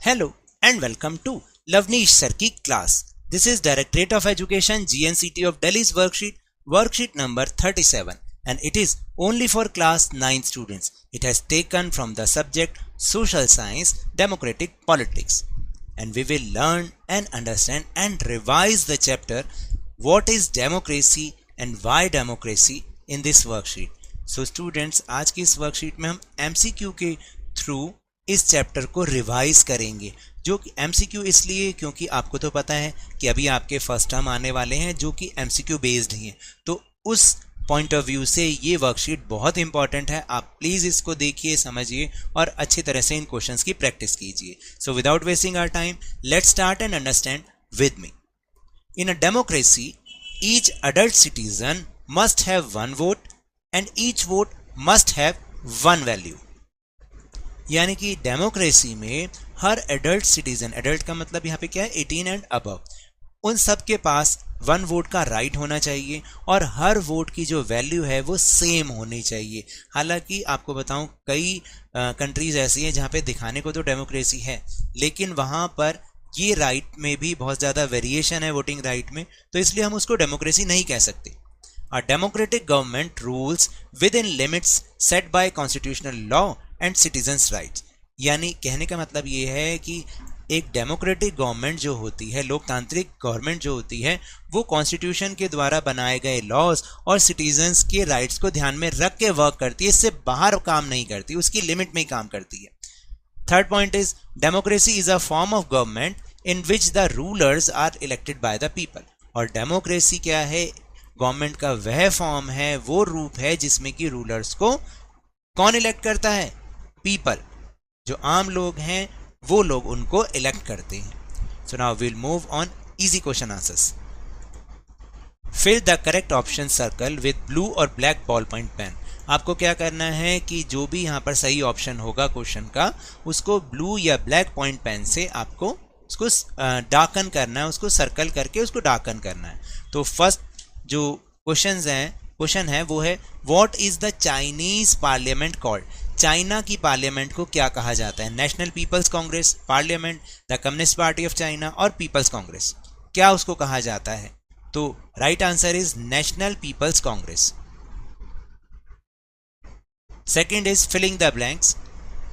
Hello and welcome to Lavneesh Sir ki class. This is Directorate of Education GNCT of Delhi's worksheet number 37, and it is only for class 9 students. It has taken from the subject Social Science, Democratic Politics, and we will learn and understand and revise the chapter What is Democracy and Why Democracy in this worksheet. So students, आज की इस worksheet में हम MCQ के through इस chapter को revise करेंगे, जो कि MCQ इसलिए क्योंकि आपको तो पता है कि अभी आपके फर्स्ट टर्म आने वाले हैं जो कि MCQ बेस्ड ही हैं, तो उस पॉइंट ऑफ व्यू से ये वर्कशीट बहुत इंपॉर्टेंट है. आप प्लीज़ इसको देखिए, समझिए और अच्छी तरह से इन क्वेश्चंस की प्रैक्टिस कीजिए. So without wasting our time, let's start and understand with me. In a democracy, each adult citizen must have one vote and each vote must have one value. यानी कि डेमोक्रेसी में हर adult citizen, adult का मतलब यहाँ पे क्या है, 18 and above, उन सब के पास वन वोट का राइट होना चाहिए और हर वोट की जो वैल्यू है वो सेम होनी चाहिए. हालांकि आपको बताऊं, कई कंट्रीज ऐसी हैं जहाँ पे दिखाने को तो डेमोक्रेसी है, लेकिन वहाँ पर ये राइट में भी बहुत ज़्यादा वेरिएशन है वोटिंग राइट में, तो इसलिए हम उसको डेमोक्रेसी नहीं कह सकते. A democratic government rules within limits set by constitutional law and citizens' rights. यानी कहने का मतलब ये है कि एक डेमोक्रेटिक गवर्नमेंट जो होती है, लोकतांत्रिक गवर्नमेंट जो होती है, वो कॉन्स्टिट्यूशन के द्वारा बनाए गए लॉज और सिटीजन्स के राइट्स को ध्यान में रख के वर्क करती है. इससे बाहर काम नहीं करती, उसकी लिमिट में ही काम करती है. Third point is democracy is a form of government in which the rulers are elected by the people. और डेमोक्रेसी क्या है, गवर्नमेंट का वह फॉर्म है, वो रूप है जिसमें कि रूलर्स को कौन इलेक्ट करता है, पीपल, जो आम लोग हैं वो लोग उनको इलेक्ट करते हैं. So now will move on easy question answers. Fill the correct option circle with blue और ब्लैक बॉल पॉइंट पेन. आपको क्या करना है कि जो भी यहाँ पर सही ऑप्शन होगा क्वेश्चन का, उसको ब्लू या ब्लैक पॉइंट पेन से आपको उसको डार्कन करना है, उसको सर्कल करके उसको डार्कन करना है. तो फर्स्ट जो क्वेश्चन है वो है, what is the Chinese parliament called. China की पार्लियामेंट को क्या कहा जाता है, National People's Congress parliament, the Communist Party of China और पीपल्स कांग्रेस, क्या उसको कहा जाता है. तो right answer is National People's Congress. Second is filling the blanks.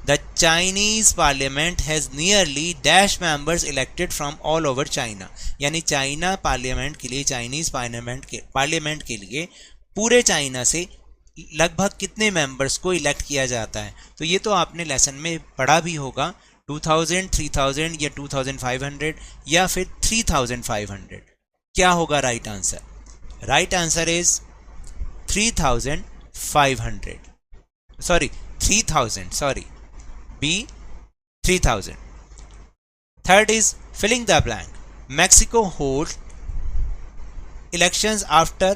The Chinese parliament has nearly dash members elected from all over China. यानी China parliament के लिए, चाइनीज पार्लियामेंट के लिए पूरे चाइना से लगभग कितने मेंबर्स को इलेक्ट किया जाता है. तो ये तो आपने लेसन में पढ़ा भी होगा, 2000, 3000 या 2500 या फिर 3500. क्या होगा right answer? Right answer is 3500. Sorry 3000, sorry B 3000. Third is filling the blank. Mexico holds elections after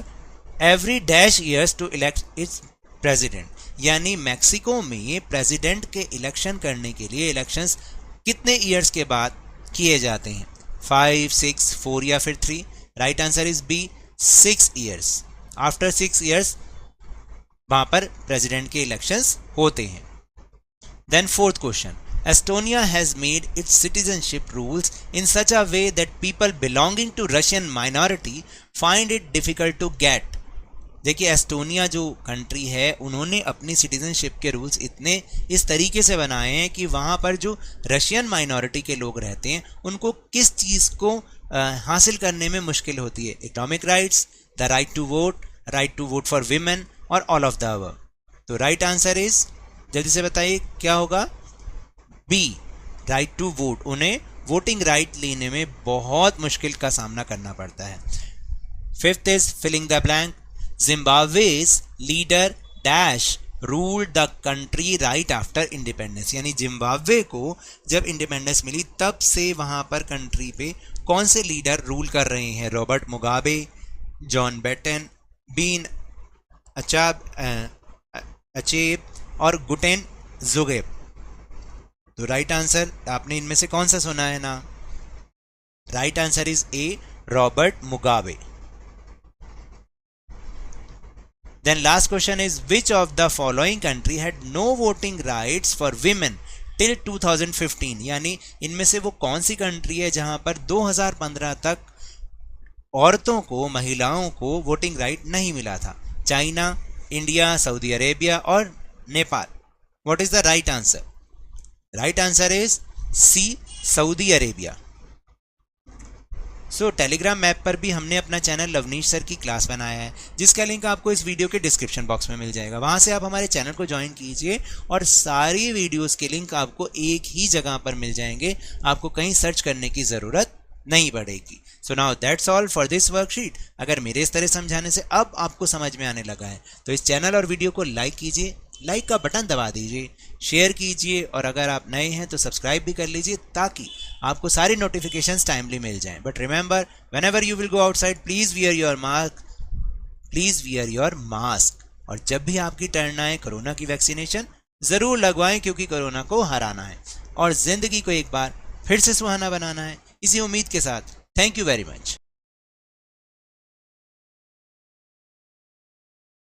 every dash years to elect its president. यानी मैक्सिको में प्रेसिडेंट के इलेक्शन करने के लिए इलेक्शंस कितने ईयर्स के बाद किए जाते हैं, 5, 6, 4 या फिर 3. Right answer is B 6 years. After 6 years वहां पर प्रेसिडेंट के इलेक्शंस होते हैं. Then fourth question, Estonia has made its citizenship rules in such a way that people belonging to Russian minority find it difficult to get. देखिए, Estonia जो country है, उन्होंने अपनी सिटीजनशिप के रूल्स इतने इस तरीके से बनाए हैं कि वहाँ पर जो रशियन माइनॉरिटी के लोग रहते हैं उनको किस चीज़ को हासिल करने में मुश्किल होती है. Economic rights, the right to vote for women और ऑल ऑफ द अबव. तो राइट आंसर इज, जल्दी से बताइए क्या होगा, बी राइट टू वोट. उन्हें वोटिंग राइट लेने में बहुत मुश्किल का सामना करना पड़ता है. Fifth is filling the blank. Zimbabwe's leader dash ruled the country right after independence. यानी जिम्बाब्वे को जब इंडिपेंडेंस मिली तब से वहां पर कंट्री पे कौन से लीडर रूल कर रहे हैं, रॉबर्ट मुगाबे, जॉन बेटन, बीन अचेब और गुटेन जुगेब. तो राइट आंसर आपने इनमें से कौन सा सुना है ना? Right answer is A, Robert Mugabe. Then last question is, which of the following country had no voting rights for women till 2015, यानी इनमें से वो कौन सी कंट्री है जहां पर 2015 तक औरतों को, महिलाओं को वोटिंग राइट नहीं मिला था? चाइना, इंडिया, सऊदी अरेबिया और नेपाल। What is the right answer? Right answer is C, Saudi Arabia. So Telegram map पर भी हमने अपना चैनल लवनीश सर की क्लास बनाया है, जिसका लिंक आपको इस वीडियो के डिस्क्रिप्शन बॉक्स में मिल जाएगा। वहां से आप हमारे चैनल को ज्वाइन कीजिए और सारी वीडियोस के लिंक आपको एक ही जगह पर मिल जाएंगे, आपको कहीं सर्च करने की ज़रूरत नहीं पड़ेगी। So now that's all for this worksheet. अगर मेरे इस तरह समझाने से अब आपको समझ में आने लगा है तो इस चैनल और वीडियो को लाइक कीजिए, लाइक का बटन दबा दीजिए, शेयर कीजिए और अगर आप नए हैं तो सब्सक्राइब भी कर लीजिए ताकि आपको सारी नोटिफिकेशंस टाइमली मिल जाएं। But remember, whenever you will go outside please wear your mask. और जब भी आपकी टर्न आए कोरोना की वैक्सीनेशन जरूर लगवाएं, क्योंकि कोरोना को हराना है और जिंदगी को एक बार फिर से सुहाना बनाना है। इसी उम्मीद के साथ थैंक यू वेरी मच।